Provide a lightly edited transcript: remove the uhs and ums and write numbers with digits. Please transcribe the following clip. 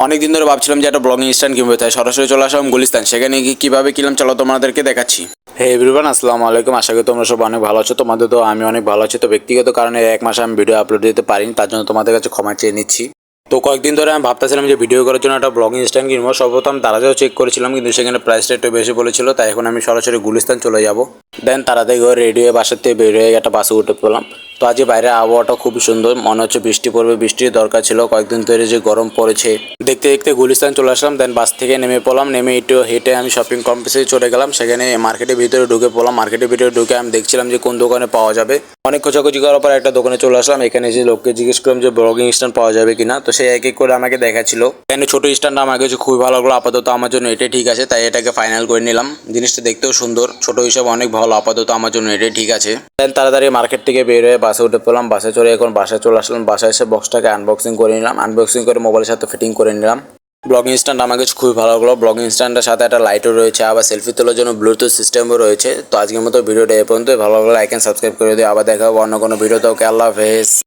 অনেকদিন ধরে ভাবছিলাম যে একটা ব্লগিং স্ট্যান্ড কিনবো, তাই সরাসরি চলে আসলাম গুলিস্তান। সেখানে গিয়ে কীভাবে কিনলাম চলো তোমাদেরকে দেখাচ্ছি। হে এভরিওয়ান, আসসালামু আলাইকুম। আশা করি তোমরা সব অনেক ভালো আছো। তোমাদের তো আমি অনেক ভালো আছি। তো ব্যক্তিগত কারণে এক মাসে আমি ভিডিও আপলোড দিতে পারিনি, তার জন্য তোমাদের কাছে ক্ষমা চেয়ে নিচ্ছি। তো কয়েকদিন ধরে আমি ভাবতেছিলাম যে ভিডিও করার জন্য একটা ব্লগিং স্ট্যান্ড কিনবো। সর্বপ্রথম তারাতেও চেক করেছিলাম, কিন্তু সেখানে প্রাইসটা একটু বেশি বলেছিল, তাই এখন আমি সরাসরি গুলিস্তান চলে যাব। দেন তাড়াতাড়ি করে রেডি হয়ে বাসার থেকে বের হয়ে একটা বাসে উঠে পড়লাম। তো আজ বাইরে আবহাওয়াটা খুবই সুন্দর, মনে হচ্ছে বৃষ্টি পড়বে, বৃষ্টির দরকার ছিল। কয়েকদিন ধরে যে গরম পড়েছে, দেখতে দেখতে গুলিস্তান চলে আসলাম। দেন বাস থেকে নেমে পড়লাম, নেমে একটু হেঁটে আমি শপিং কমপ্লেক্সে চলে গেলাম। সেখানে মার্কেটের ভিতরে ঢুকে পড়লাম। মার্কেটের ভিতরে ঢুকে আমি দেখছিলাম যে কোন দোকানে পাওয়া যাবে। অনেক খোঁজাখুঁজি করার পর একটা দোকানে চলে আসলাম। এখানে যে লোককে জিজ্ঞেস করলাম যে ব্লগিং স্ট্যান্ড পাওয়া যাবে কিনা, তো সে এক এক করে আমাকে দেখাচ্ছিল। এখানে ছোটো স্ট্যান্ড আমার কাছে খুবই ভালো লাগলো। আপাতত আমার জন্য এটাই ঠিক আছে, তাই এটাকে ফাইনাল করে নিলাম। জিনিসটা দেখতেও সুন্দর, ছোট হিসাবে অনেক ভালো। আপাতত আমার জন্য এটাই ঠিক আছে। দেন তাড়াতাড়ি মার্কেট থেকে বের হয়ে বাসে উঠে পড়লাম। বাসে চড়ে এখন বাসায় চলে আসলাম। বাসায় এসে বক্সটাকে আনবক্সিং করে নিলাম। আনবক্সিং করে মোবাইলের সাথে ফিটিং করে নিলাম। ব্লগিং স্ট্যান্ড আমার কাছে খুবই ভালো লাগলো। ব্লগিং স্ট্যান্ডের সাথে একটা লাইটও রয়েছে, আবার সেলফি তোলার জন্য ব্লুটুথ সিস্টেমও রয়েছে। তো আজকের মতো ভিডিওটা এ পর্যন্ত। ভালো লাগলে লাইক এন্ড সাবস্ক্রাইব করে দিও। আবার দেখা হবে অন্য কোনো ভিডিওতে। ওকে, আল্লাহ হাফেজ।